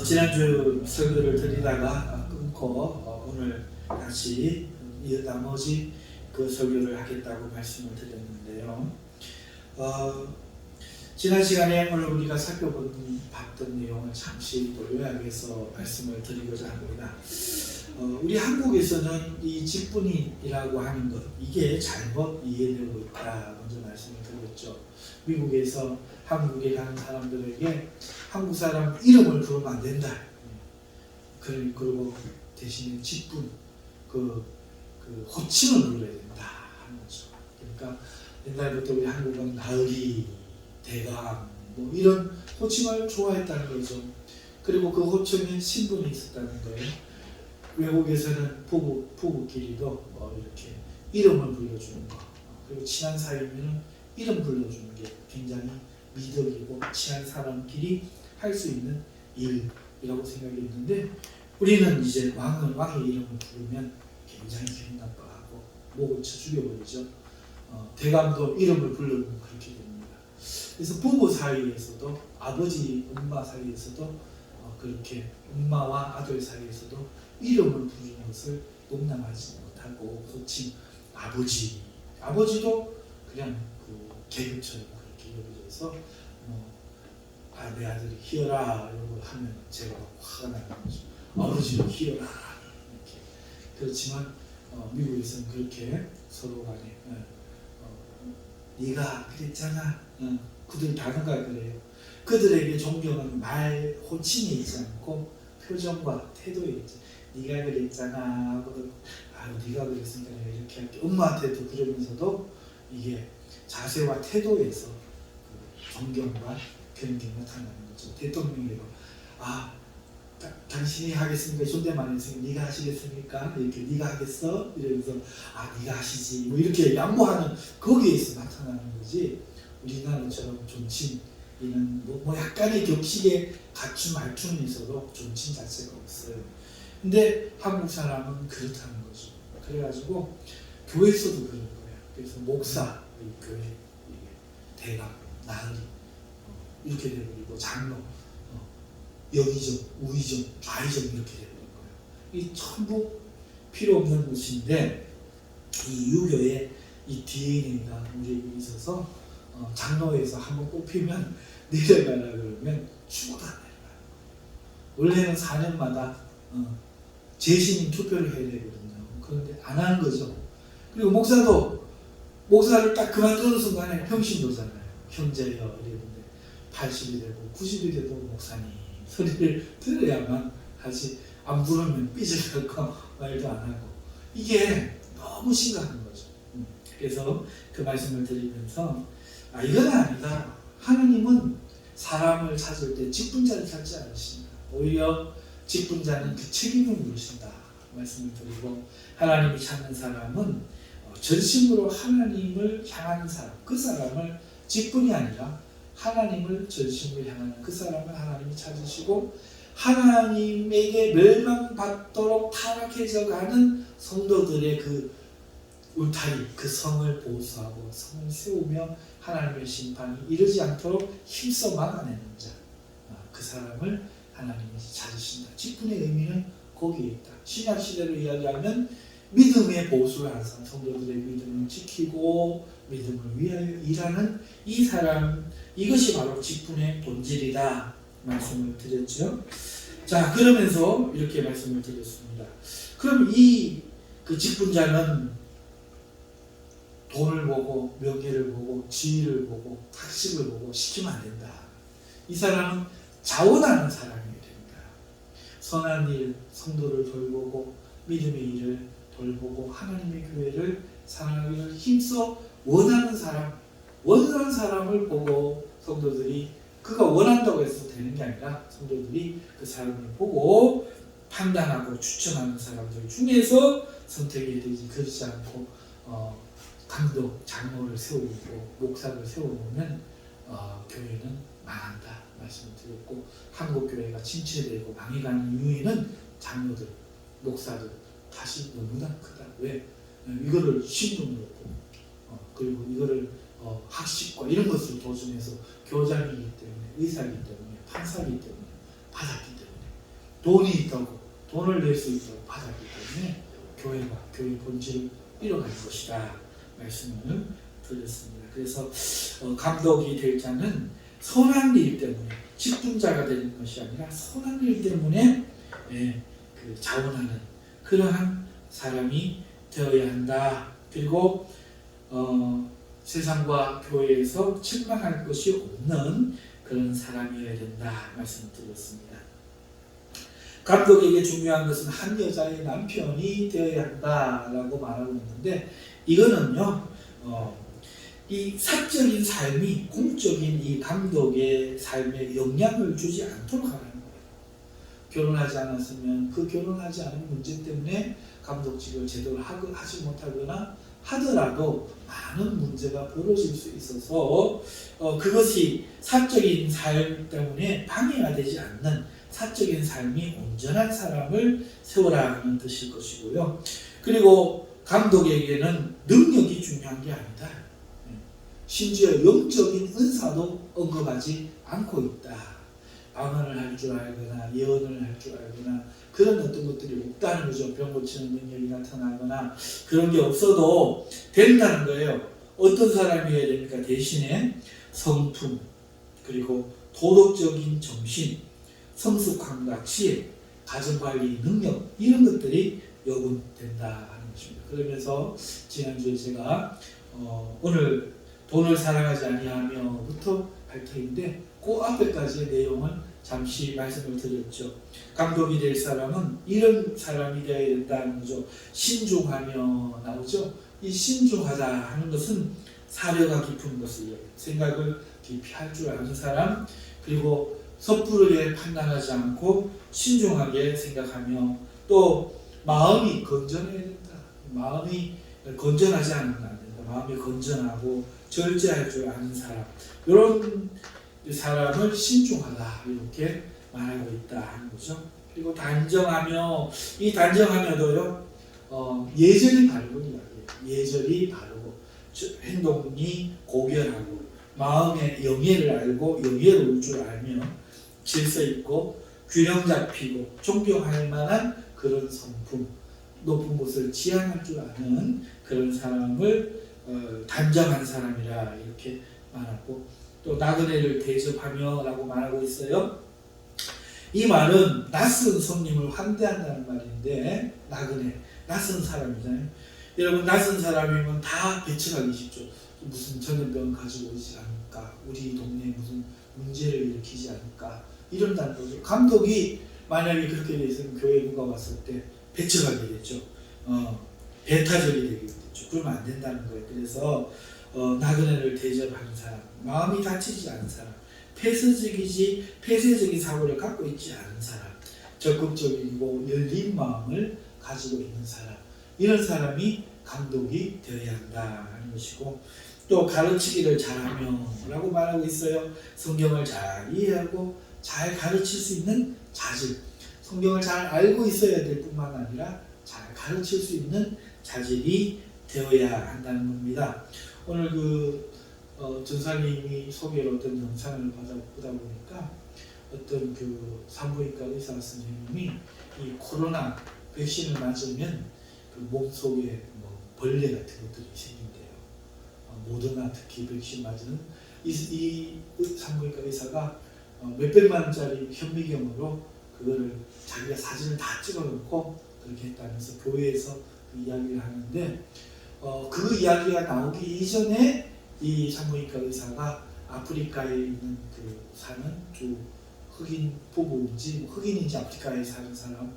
지난주 설교를 드리다가 끊고 오늘 다시 나머지 그 설교를 하겠다고 말씀을 드렸는데요. 지난 시간에 오늘 우리가 봤던 내용을 잠시 또 요약해서 말씀을 드리고자 합니다. 우리 한국에서는 이 직분이라고 하는 것, 이게 잘못 이해되고 있다. 먼저 말씀을 드렸죠. 미국에서 한국에 가는 사람들에게 한국 사람 이름을 부르면 안 된다. 그리고 대신에 직분, 그 호칭을 불러야 된다 하는 거죠. 그러니까 옛날부터 우리 한국은 나으리, 대감 뭐 이런 호칭을 좋아했다는 거죠. 그리고 그 호칭에 신분이 있었다는 거예요. 외국에서는 부부끼리도 이렇게 이름을 불러주는 거, 그리고 친한 사이면 이름 불러주는 게 굉장히 미덕이고 친한 사람끼리 할 수 있는 일이라고 생각했는데, 우리는 이제 왕의 이름을 부르면 굉장히 기분 나빠하고 목을 쳐 죽여버리죠. 대감도 이름을 부르면 그렇게 됩니다. 그래서 부부 사이에서도, 아버지 엄마 사이에서도 그렇게 엄마와 아들 사이에서도 이름을 부르는 것을 용납하지 못하고, 호칭 아버지도 그냥 그 계급처럼 그렇게 여겨져서 내 아들이 희열아 이런 걸 하면 제가 화가 나는 거죠. 아버지를 희열아 이렇게. 그렇지만 미국에서는 그렇게 서로 간에 네가 그랬잖아, 그들 단어가 그래요. 그들에게 존경은 말 호칭에 있지 않고 표정과 태도에 있지. 네가 그랬잖아 하고도 네가 그랬으니까 내가 이렇게 할게. 엄마한테도 그러면서도 이게 자세와 태도에서 그 존경과 그런 게 나타나는 거죠. 대통령이 당신이 하겠습니까? 존댓말 했으니까 네가 하시겠습니까? 이렇게 네가 하겠어? 이러면서 네가 하시지 뭐 이렇게 양보하는, 거기에서 나타나는 거지. 우리나라처럼 존칭이는 뭐 약간의 격식에 갖춤 말춤이 있어도 존칭 자체가 없어요. 근데 한국 사람은 그렇다는 거죠. 그래가지고 교회에서도 그런 거예요. 그래서 목사, 교회 대감, 나으리 이렇게 되버리고, 장로, 여기정, 우의정, 좌의정 이렇게 되버린 거예요. 이 전부 필요 없는 것인데, 이 유교의 이 DNA가 우리에게 있어서 장로에서 한번 뽑히면 내려가라 그러면 죽어도 안 내려가요. 원래는 4년마다 재신임 투표를 해야 되거든요. 그런데 안 하는 거죠. 그리고 목사를 딱 그만두는 순간에 평신도잖아요. 형제여 이랬는데 80이 되고 90이 돼도 목사님 소리를 들어야만 하지, 안 부르면 삐져갖고 말도 안 하고, 이게 너무 심각한 거죠. 그래서 그 말씀을 드리면서 이건 아니다. 하나님은 사람을 찾을 때 직분자를 찾지 않으십니다. 오히려 직분자는 그 책임을 물으신다 말씀을 드리고, 하나님이 찾는 사람은 전심으로 하나님을 향하는 사람, 그 사람을, 직분이 아니라 하나님을 전심으로 향하는 그 사람을 하나님이 찾으시고, 하나님에게 멸망받도록 타락해져가는 성도들의 그 울타리, 그 성을 보수하고 성을 세우며 하나님의 심판이 이르지 않도록 힘써 막아내는 자, 그 사람을 하나님이 찾으신다. 직분의 의미는 거기에 있다. 신약 시대로 이야기하면 믿음의 보수를 하는 사람, 성도들의 믿음을 지키고 믿음을 위하여 일하는 이 사람, 이것이 바로 직분의 본질이다 말씀을 드렸죠. 자, 그러면서 이렇게 말씀을 드렸습니다. 그럼 그 직분자는 돈을 보고 명예를 보고 지위를 보고 학식을 보고 시키면 안 된다. 이 사람은 자원하는 사람이 됩니다. 선한 일, 성도를 돌보고 믿음의 일을 돌보고 하나님의 교회를 사랑하기를 힘써 원하는 사람을 보고, 성도들이 그가 원한다고 해서 되는 게 아니라 성도들이 그 사람을 보고 판단하고 추천하는 사람들 중에서 선택해야 되지, 그렇지 않고 강도, 장로를 세우고 목사를 세우면 교회는 망한다 말씀을 드렸고, 한국 교회가 침체되고 망해가는 이유에는 장로들, 목사들 탓이 너무나 크다. 왜? 이거를 신분으로 보고, 그리고 이거를 학식과 이런 것을 도전해서 교장이기 때문에, 의사이기 때문에, 판사이기 때문에 받았기 때문에, 돈이 있다고 돈을 낼 수 있다고 받았기 때문에 교회가 교회 본질을 잃어가는 것이다 말씀을 드렸습니다. 그래서 감독이 될 자는 선한 일 때문에 집중자가 되는 것이 아니라 선한 일 때문에 그 자원하는 그러한 사람이 되어야 한다. 그리고 세상과 교회에서 책망할 것이 없는 그런 사람이어야 된다 말씀드렸습니다. 감독에게 중요한 것은 한 여자의 남편이 되어야 한다라고 말하고 있는데, 이거는요 이 사적인 삶이 공적인 이 감독의 삶에 영향을 주지 않도록 하는 거예요. 결혼하지 않았으면 그 결혼하지 않은 문제 때문에 감독직을 제대로 하지 못하거나 하더라도 많은 문제가 벌어질 수 있어서 그것이 사적인 삶 때문에 방해가 되지 않는 사적인 삶이 온전한 사람을 세우라 하는 뜻일 것이고요. 그리고 감독에게는 능력이 중요한 게 아니다. 심지어 영적인 은사도 언급하지 않고 있다. 방언을 할 줄 알거나 예언을 할 줄 알거나 그런 어떤 것들이 없다는 거죠. 병 고치는 능력이 나타나거나 그런 게 없어도 된다는 거예요. 어떤 사람이어야 됩니까? 대신에 성품, 그리고 도덕적인 정신, 성숙함과 지혜, 가정관리 능력, 이런 것들이 요구된다 하는 것입니다. 그러면서 지난주에 제가 오늘 돈을 사랑하지 아니하며부터 할 터인데 그 앞에까지의 내용을 잠시 말씀을 드렸죠. 감독이 될 사람은 이런 사람이 되어야 된다는 거죠. 신중하며 나오죠. 이 신중하다 하는 것은 사려가 깊은 것을 생각을 깊이 할 줄 아는 사람, 그리고 섣부르게 판단하지 않고 신중하게 생각하며 또 마음이 건전해야 된다. 마음이 건전하지 않으면 안 된다. 마음이 건전하고 절제할 줄 아는 사람, 이런 사람을 신중하다 이렇게 말하고 있다 하는 거죠. 그리고 단정하며, 이 단정하며도요 예절이 바르고 이야기해요. 예절이 바르고 행동이 고결하고 마음의 영예를 알고 영예로울 줄 알며 질서 있고 균형 잡히고 존경할 만한 그런 성품, 높은 곳을 지향할 줄 아는 그런 사람을 단정한 사람이라 이렇게 말하고, 또 나그네를 대접하며 라고 말하고 있어요. 이 말은 낯선 손님을 환대한다는 말인데, 나그네, 낯선 사람이잖아요. 여러분, 낯선 사람이면 다 배척하기 쉽죠. 무슨 전염병 가지고 오지 않을까, 우리 동네에 무슨 문제를 일으키지 않을까, 이런다는 거죠. 감독이 만약에 그렇게 돼 있으면 교회 누가 왔을 때 배척하게 되죠. 배타적이 되게 되죠. 그러면 안 된다는 거예요. 그래서 나그네를 대접하는 사람, 마음이 다치지 않은 사람, 폐쇄적인 사고를 갖고 있지 않은 사람, 적극적이고 열린 마음을 가지고 있는 사람, 이런 사람이 감독이 되어야 한다 하는 것이고, 또 가르치기를 잘하며 라고 말하고 있어요. 성경을 잘 이해하고 잘 가르칠 수 있는 자질, 성경을 잘 알고 있어야 될 뿐만 아니라 잘 가르칠 수 있는 자질이 되어야 한다는 겁니다. 오늘 전사님이 소개를 어떤 영상을 보다 보니까 어떤 그 산부인과 의사 선생님이 이 코로나 백신을 맞으면 그 몸속에 뭐 벌레 같은 것들이 생긴대요. 모더나 특히 백신 맞은 이 산부인과 의사가 몇백만 원짜리 현미경으로 그거를 자기가 사진을 다 찍어놓고 그렇게 했다면서 교회에서 그 이야기를 하는데, 그 이야기가 나오기 이전에 이 산부인과 의사가 아프리카에 있는 그 사는 주 흑인 부부인지 흑인인지 아프리카에 사는 사람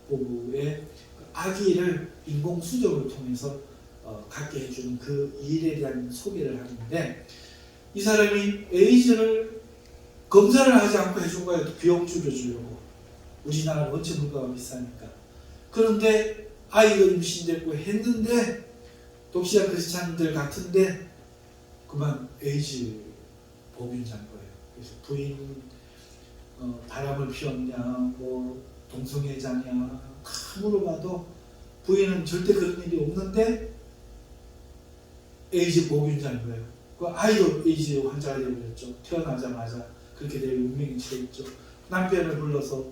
부부의 아기를 인공 수족을 통해서 갖게 해주는 그 일에 대한 소개를 하는데, 이 사람이 에이즈를 검사를 하지 않고 해준 거예요. 비용 줄여주려고. 우리나라는 원체 물가가 비싸니까. 그런데 아이가 임신됐고 했는데 독실한 크리스찬들 같은데 그만 에이즈 보균자인 거예요. 그래서 부인 바람을 피웠냐, 뭐 동성애자냐 물어봐도 부인은 절대 그런 일이 없는데 에이즈 보균자인 거예요. 그 아이도 에이즈 환자가 되어버렸죠. 태어나자마자 그렇게 될 운명이 처했죠. 남편을 불러서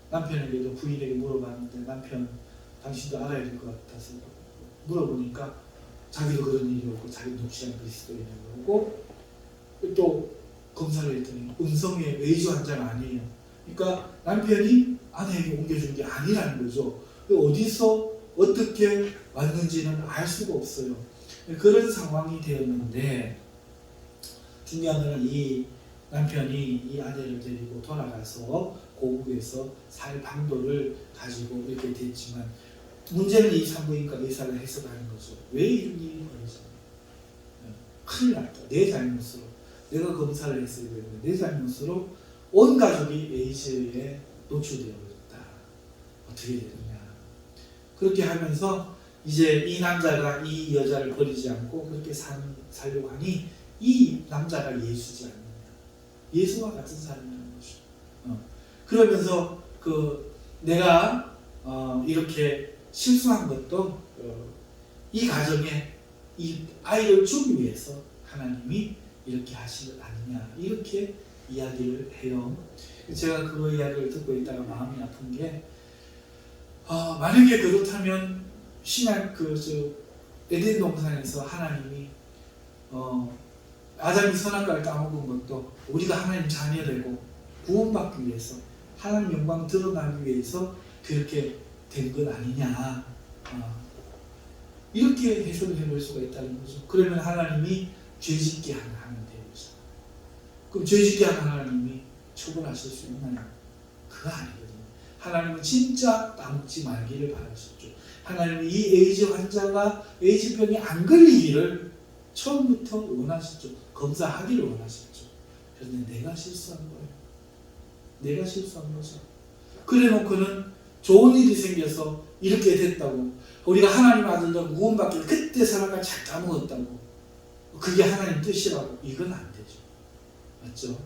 남편에게도 부인에게 물어봤는데 남편 당신도 알아야 될 것 같아서 물어보니까 자기도 그런 일이 없고 자기도 묵시한 그리스도인이라고 하고 또 검사를 했더니 음성의 외주 환자가 아니에요. 그러니까 남편이 아내에게 옮겨준 게 아니라는 거죠. 어디서 어떻게 왔는지는 알 수가 없어요. 그런 상황이 되었는데 중요한 건 이 남편이 이 아내를 데리고 돌아가서 고국에서 살 방도를 가지고 이렇게 됐지만 문제는 이 산부인과 의사가 해석하는 거죠. 왜 이런 일이 벌어졌냐. 큰일 났다. 내 잘못으로. 내가 검사를 했어야 되는데 내 잘못으로 온 가족이 에이즈에 노출되어 버렸다. 어떻게 되느냐. 그렇게 하면서 이제 이 남자가 이 여자를 버리지 않고 그렇게 살려고 하니 이 남자가 예수지 않느냐. 예수와 같은 사람이라는 거죠. 그러면서 내가 이렇게 실수한 것도 이 가정에 이 아이를 주기 위해서 하나님이 이렇게 하신 것 아니냐 이렇게 이야기를 해요. 제가 그 이야기를 듣고 있다가 마음이 아픈 게 만약에 그렇다면 신약 에덴 동산에서 하나님이 아담이 선악과를 따먹은 것도 우리가 하나님 자녀되고 구원받기 위해서 하나님 영광 드러나기 위해서 그렇게 된 것 아니냐 이렇게 해석을 해볼 수가 있다는 거죠. 그러면 하나님이 죄짓게 하는 되죠. 그럼 죄짓게 하는 하나님이 처벌하실 수 있나요? 그거 아니거든요. 하나님은 진짜 따먹지 말기를 바라셨죠. 하나님은 이 에이즈 환자가 에이즈병이 안 걸리기를 처음부터 원하셨죠. 검사하기를 원하셨죠. 그런데 내가 실수한 거예요. 내가 실수한 거죠. 그래 놓고는 좋은 일이 생겨서 이렇게 됐다고 우리가 하나님 아들도 구원받기를 그때 사람과 잘 따먹었다고 그게 하나님 뜻이라고 이건 안 되죠. 맞죠?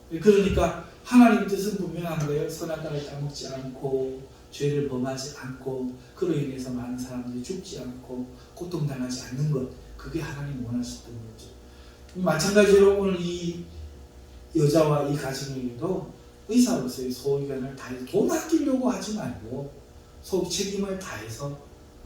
그러니까 하나님 뜻은 분명한 거예요. 선악과를 따먹지 않고 죄를 범하지 않고 그로 인해서 많은 사람들이 죽지 않고 고통당하지 않는 것 그게 하나님 원하셨던 거죠. 마찬가지로 오늘 이 여자와 이 가정에게도 의사로서의 소견을 다해서 돈 아끼려고 하지 말고 책임을 다해서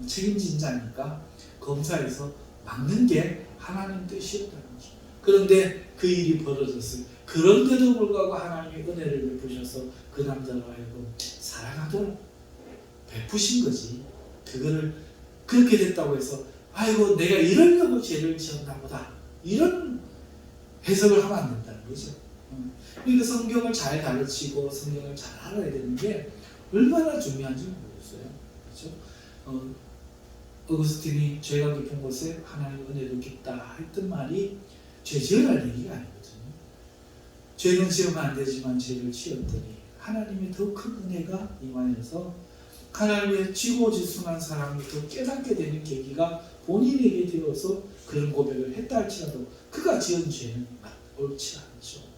책임진 자니까 검사에서 막는 게 하나님 뜻이었다는 거죠. 그런데 그 일이 벌어졌어요. 그런데도 불구하고 하나님의 은혜를 베푸셔서 그 남자로 하여금 살아가도록 베푸신 거지. 그거를 그렇게 됐다고 해서 아이고 내가 이러려고 죄를 지었나 보다 이런 해석을 하면 안 된다는 거죠. 그러니까 성경을 잘 가르치고 성경을 잘 알아야 되는 게 얼마나 중요한지 모르겠어요. 그렇죠? 어거스틴이 죄가 깊은 곳에 하나님의 은혜도 깊다 했던 말이 죄 지으라는 얘기가 아니거든요. 죄는 지으면 안 되지만 죄를 지었더니 하나님의 더 큰 은혜가 임하여서 하나님의 지고지순한 사람이 더 깨닫게 되는 계기가 본인에게 되어서 그런 고백을 했다 할지라도 그가 지은 죄는 옳지 않죠.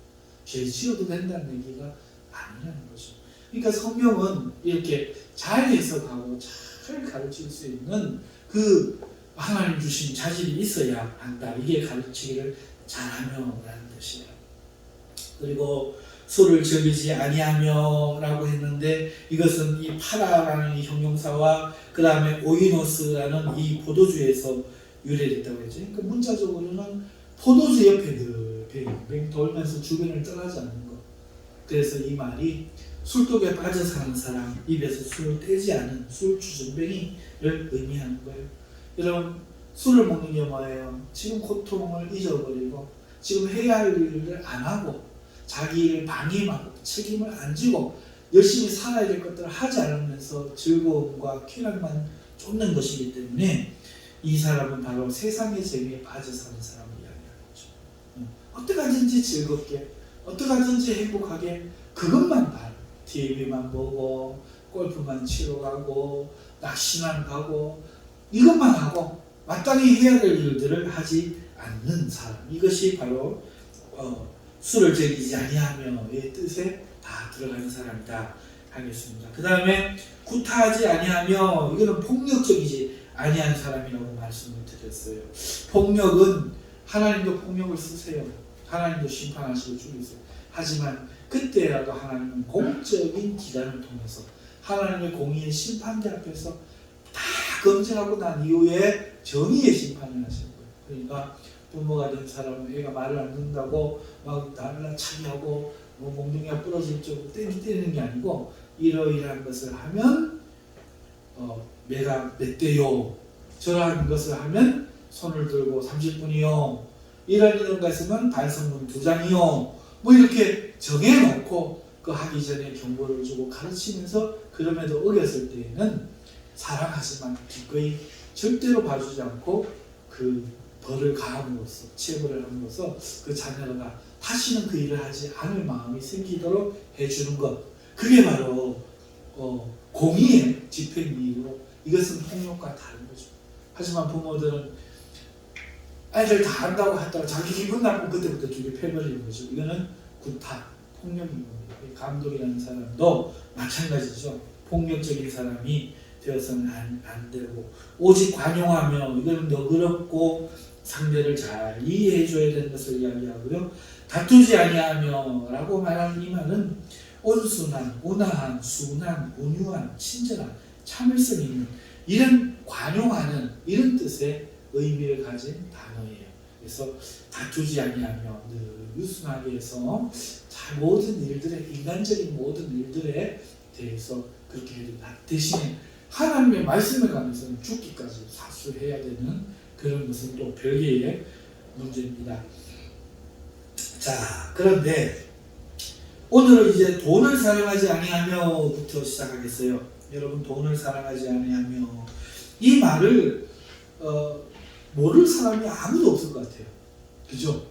죄 지어도 된다는 얘기가 아니라는 거죠. 그러니까 성경은 이렇게 잘 해석하고 잘 가르칠 수 있는 그 하나님 주신 자질이 있어야 한다. 이게 가르치기를 잘하며라는 뜻이에요. 그리고 술을 즐기지 아니하며 라고 했는데 이것은 이 파라라는 이 형용사와 그 다음에 오이노스라는 이 포도주에서 유래됐다고 했죠. 그러니까 문자적으로는 포도주 옆에 늘 뱅뱅 돌면서 주변을 떠나지 않는 것. 그래서 이 말이 술독에 빠져 사는 사람, 입에서 술을 떼지 않은 술 주전뱅이를 의미하는 거예요. 여러분 술을 먹는 게 뭐예요? 지금 고통을 잊어버리고 지금 해야 할 일을 안 하고 자기 일을 방임하고 책임을 안 지고 열심히 살아야 될 것들을 하지 않으면서 즐거움과 쾌락만 쫓는 것이기 때문에 이 사람은 바로 세상의 재미에 빠져 사는 사람을 이야기하는 거죠. 어떻게 하든지 즐겁게 어떻게 하든지 행복하게 그것만 봐요. TV만 보고 골프만 치러 가고 낚시만 가고 이것만 하고 마땅히 해야 될 일들을 하지 않는 사람. 이것이 바로 술을 즐기지 아니하며의 뜻에 다 들어가는 사람이다 하겠습니다. 그 다음에 구타하지 아니하며 이거는 폭력적이지 아니한 사람이라고 말씀을 드렸어요. 폭력은 하나님도 폭력을 쓰세요. 하나님도 심판하시고 죽이세요. 하지만 그때라도 하나님은 공적인 기관을 통해서 하나님의 공의의 심판대 앞에서 다 검증하고 난 이후에 정의의 심판을 하시는 거예요. 그러니까 부모가 된 사람은 애가 말을 안 듣는다고 막 날라차기하고 뭐 몽둥이가 부러질 쪽으로 때리는 게 아니고 이러이러한 것을 하면 매가 몇 대요. 저러한 것을 하면 손을 들고 30분이요. 이런 것이면 반성문 2장이요. 뭐 이렇게 정해놓고 그 하기 전에 경고를 주고 가르치면서 그럼에도 어겼을 때에는 사랑하지만 기꺼이 절대로 봐주지 않고 그 벌을 가함으로써 체벌을 함으로써 그 자녀가 다시는 그 일을 하지 않을 마음이 생기도록 해주는 것, 그게 바로 공의의 집행이익으로 이것은 폭력과 다른 거죠. 하지만 부모들은 애들 다 한다고 했다가 자기 기분 나쁘면 그때부터 죽여 패버리는 거죠. 이거는 구타, 폭력인 겁니다. 감독이라는 사람도 마찬가지죠. 폭력적인 사람이 되어서는 안 되고 오직 관용하며 이거는 너그럽고 상대를 잘 이해해줘야 되는 것을 이야기하고요. 다투지 아니하며 라고 말하는 이 말은 온순한, 온화한, 순한, 온유한, 친절한, 참을성 있는 이런 관용하는 이런 뜻의 의미를 가진 단어예요. 그래서 다투지 아니하며 늘 유순하게 해서 모든 일들에 인간적인 모든 일들에 대해서 그렇게 해야 된다. 대신에 하나님의 말씀을 가면서는 죽기까지 사수해야 되는 그런 것은 또 별개의 문제입니다. 자, 그런데 오늘은 이제 돈을 사랑하지 아니하며부터 시작하겠어요. 여러분, 돈을 사랑하지 아니하며 이 말을 모를 사람이 아무도 없을 것 같아요. 그죠?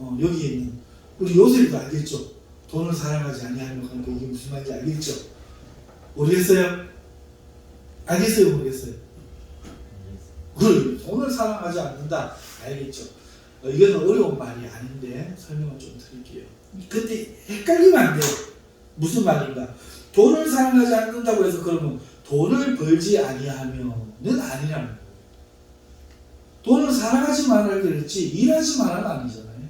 여기에 있는 우리 요셉도 알겠죠? 돈을 사랑하지 아니하며 그러니까 이게 무슨 말인지 알겠죠? 모르겠어요? 알겠어요? 모르겠어요? 돈을 사랑하지 않는다. 알겠죠? 이거는 어려운 말이 아닌데 설명을 좀 드릴게요. 근데 헷갈리면 안 돼요. 무슨 말인가? 돈을 사랑하지 않는다고 해서 그러면 돈을 벌지 아니하면은 아니라는 거예요. 돈을 사랑하지 말아야 될지 일하지 말아가 아니잖아요.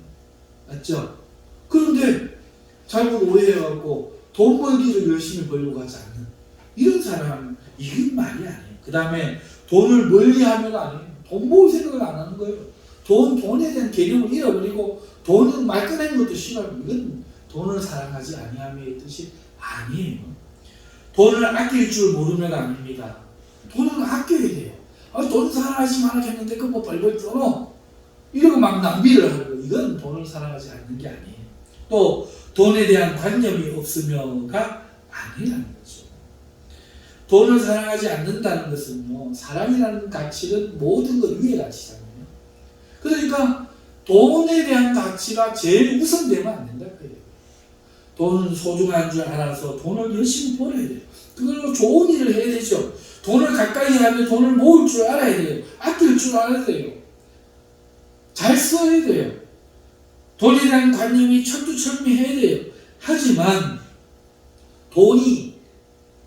맞죠? 그런데 잘못 오해해갖고 돈 벌기를 열심히 벌려고 하지 않는 이런 사람, 이건 말이 아니에요. 그 다음에 돈을 멀리하면가 아니에요. 돈 모을 생각을 안 하는 거예요. 돈에 대한 개념을 잃어버리고 돈은 말 꺼내는 것도 싫어요. 이건 돈을 사랑하지 아니함의 뜻이 아니에요. 돈을 아낄 줄 모르면가 아닙니다. 돈은 아껴야 돼요. 돈 사랑하지 말아야겠는데 그거 뭐 벌벌 떠노? 이러고 막 낭비를 하고 이건 돈을 사랑하지 않는 게 아니에요. 또 돈에 대한 관념이 없으며가 아니라는 거죠. 돈을 사랑하지 않는다는 것은요, 사랑이라는 가치는 모든 것 위의 가치잖아요. 그러니까 돈에 대한 가치가 제일 우선되면 안 된다. 돈은 소중한 줄 알아서 돈을 열심히 벌어야 돼요. 그걸로 좋은 일을 해야 되죠. 돈을 가까이 하면 돈을 모을 줄 알아야 돼요. 아낄 줄 알아야 돼요. 잘 써야 돼요. 돈에 대한 관념이 천두천미해야 돼요. 하지만 돈이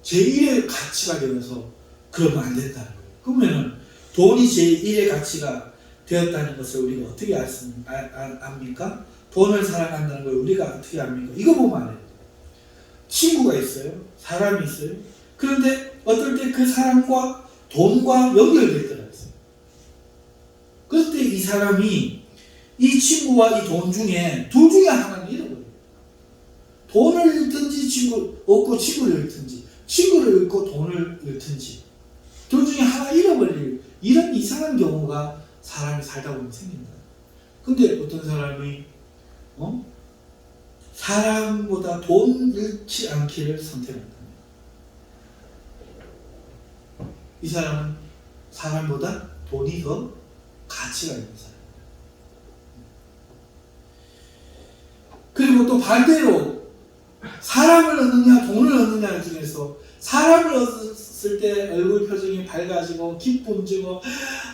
제1의 가치가 되어서 그러면 안 된다는 거예요. 그러면 돈이 제1의 가치가 되었다는 것을 우리가 어떻게 압니까? 돈을 사랑한다는 걸 우리가 어떻게 압니까? 이거 보면 알아요. 친구가 있어요. 사람이 있어요. 그런데 어떨 때 그 사람과 돈과 연결될 때가 있어요. 그럴 때 이 사람이 이 친구와 이 돈 중에 둘 중에 하나를 잃어버려요. 돈을 잃든지 친구 얻고 친구를 잃든지 친구를 잃고 돈을 잃든지 둘 중에 하나 잃어버릴 이런 이상한 경우가 사람이 살다 보면 생긴다. 근데 어떤 사람이 사람보다 돈 잃지 않기를 선택한다. 이 사람은 사람보다 돈이 더 가치가 있는 사람입니다. 그리고 또 반대로 사람을 얻느냐 돈을 얻느냐 중에서 사람을 얻었을 때 얼굴 표정이 밝아지고 기쁨 주고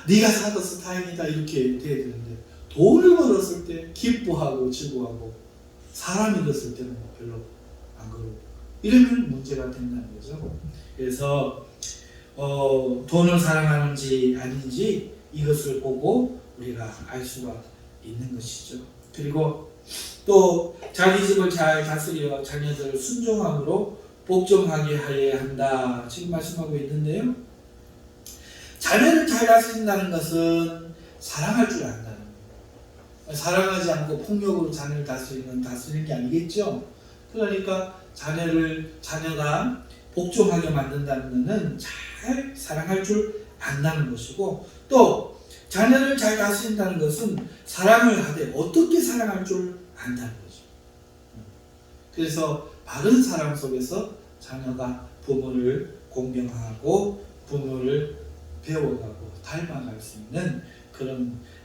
네가 살았어 다행이다 이렇게 돼야 되는데 돈을 벌었을 때 기뻐하고 즐거워하고 사람이 얻었을 때는 별로 안 그러고 이러면 문제가 된다는 거죠. 그래서 돈을 사랑하는지 아닌지 이것을 보고 우리가 알 수가 있는 것이죠. 그리고 또 자기 집을 잘 다스려 자녀들을 순종함으로 복종하게 하여야 한다. 지금 말씀하고 있는데요. 자녀를 잘 다스린다는 것은 사랑할 줄 안다는 거예요. 사랑하지 않고 폭력으로 자녀를 다스리는 게 아니겠죠. 그러니까 자녀가 복종하게 만든다는 것은 잘 사랑할 줄 안다는 것이고, 또 자녀를 잘 다스린다는 것은 사랑을 하되 어떻게 사랑할 줄 안다는 거죠. 그래서 바른 사랑 속에서 자녀가 부모를 공경하고 부모를 배워가고 닮아갈 수 있는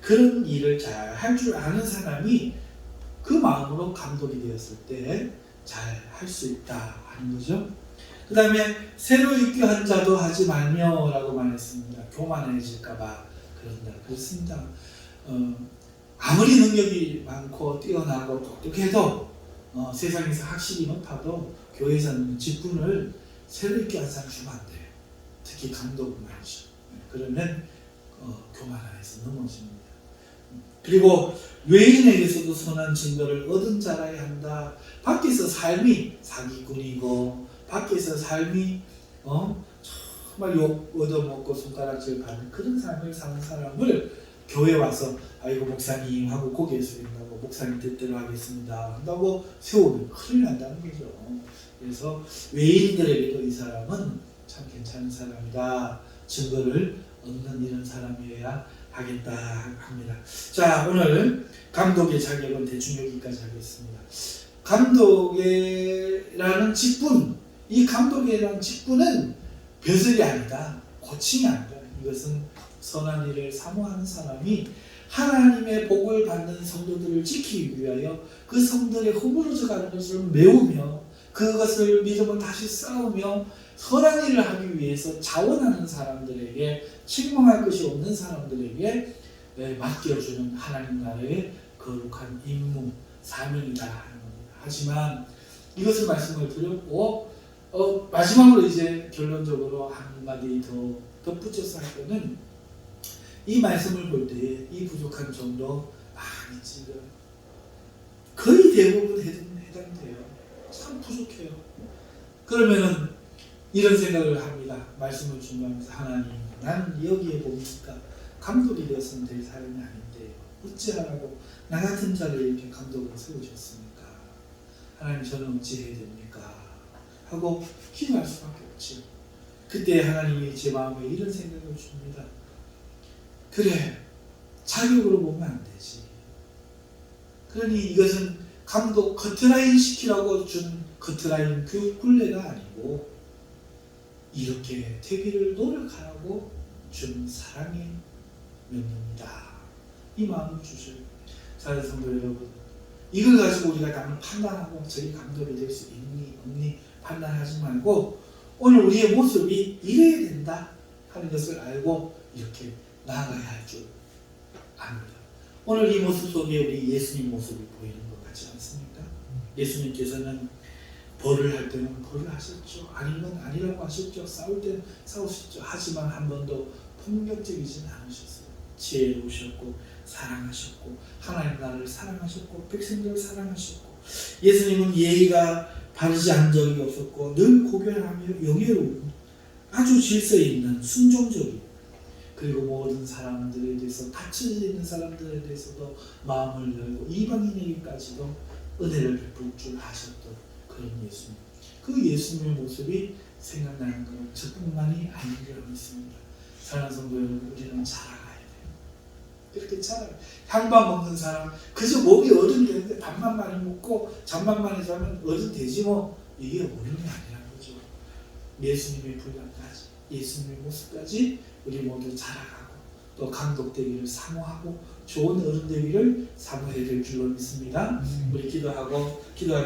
그런 일을 잘 할 줄 아는 사람이 그 마음으로 감독이 되었을 때 잘 할 수 있다 하는 거죠. 그 다음에 새로 입교한 자도 하지 말며 라고 말했습니다. 교만해질까봐 그런다. 그렇습니다. 아무리 능력이 많고 뛰어나고 똑똑해도 세상에서 학식이 높아도 교회에서는 직분을 새로 입교한 사람 주면 안 돼요. 특히 감독은 말이죠. 그러면 교만 안에서 넘어집니다. 그리고 외인에게서도 선한 증거를 얻은 자라야 한다. 밖에서 삶이 사기꾼이고 밖에서 삶이 정말 욕 얻어먹고 손가락질 받는 그런 삶을 사는 사람을 교회 와서 아이고 목사님 하고 고개 숙인다고 목사님 뜻대로 하겠습니다 한다고 세우면 큰일 난다는 거죠. 그래서 외인들에게도 이 사람은 참 괜찮은 사람이다. 증거를 얻는 이런 사람이어야 하겠다 합니다. 자, 오늘 감독의 자격은 대충 여기까지 하겠습니다. 감독이라는 직분, 이 감독이라는 직분은 벼슬이 아니다. 고침이 아니다. 이것은 선한 일을 사모하는 사람이 하나님의 복을 받는 성도들을 지키기 위하여 그 성도들의 허물어져 가는 것을 메우며 그것을 믿음을 다시 쌓으며 선한 일을 하기 위해서 자원하는 사람들에게, 책망할 것이 없는 사람들에게 맡겨주는 하나님 나라의 거룩한 임무, 사명이다 하는 겁니다. 하지만 이것을 말씀을 드렸고 마지막으로 이제 결론적으로 한마디 더 덧붙여서 할 거는, 이 말씀을 볼 때 이 부족한 정도 많이 지금 거의 대부분 해당돼요. 참 부족해요. 그러면은 이런 생각을 합니다. 말씀을 준비하면서 하나님, 나는 여기에 보니까 감독이 되었으면 될 사람이 아닌데 어찌하라고 나 같은 자를 이렇게 감독으로 세우셨습니까? 하나님, 저는 어찌해야 됩니까? 하고 기도할 수밖에 없죠. 그때 하나님이 제 마음에 이런 생각을 줍니다. 그래, 자격으로 보면 안 되지. 그러니 이것은 감독 커트라인 시키라고 준 커트라인 교육 굴레가 아니고 이렇게 되기를 노력하라고 준 사랑의 명령이다. 이 마음을 주셔요. 사랑하는 성도 여러분, 이걸 가지고 우리가 남을 판단하고 저희 감독이 될 수 있니 없니 판단하지 말고 오늘 우리의 모습이 이래야 된다 하는 것을 알고 이렇게 나아가야 할 줄 압니다. 오늘 이 모습 속에 우리 예수님 모습이 보이는 것 같지 않습니까? 예수님께서는 벌을 할 때는 벌을 하셨죠. 아닌 건 아니라고 하셨죠. 싸울 때는 싸우셨죠. 하지만 한 번도 폭력적이지는 않으셨어요. 지혜로우셨고 사랑하셨고 하나님 나라를 사랑하셨고 백성들을 사랑하셨고, 예수님은 예의가 바르지 않은 적이 없었고 늘 고결하며 영예로운 아주 질서 있는 순종적인, 그리고 모든 사람들에 대해서 다쳐져 있는 사람들에 대해서도 마음을 열고 이방인에게까지도 은혜를 베풀 줄 아셨던 그런 예수님. 그 예수님의 모습이 생각나는 건 저뿐만이 아닌 줄 믿습니다. 사랑하는 성도 여러분, 우리는 자라가야 돼요. 이렇게 자라가요. 향밥 먹는 사람, 그저 몸이 어른 되는데 밥만 많이 먹고 잠만 많이 자면 어른 되지 뭐. 이게 어른이 아니라는 거죠. 예수님의 분량까지, 예수님의 모습까지 우리 모두 자라가고 또 감독되기를 사모하고 좋은 어른 되기를 사모해야 될 줄로 믿습니다. 우리 기도하겠습니다.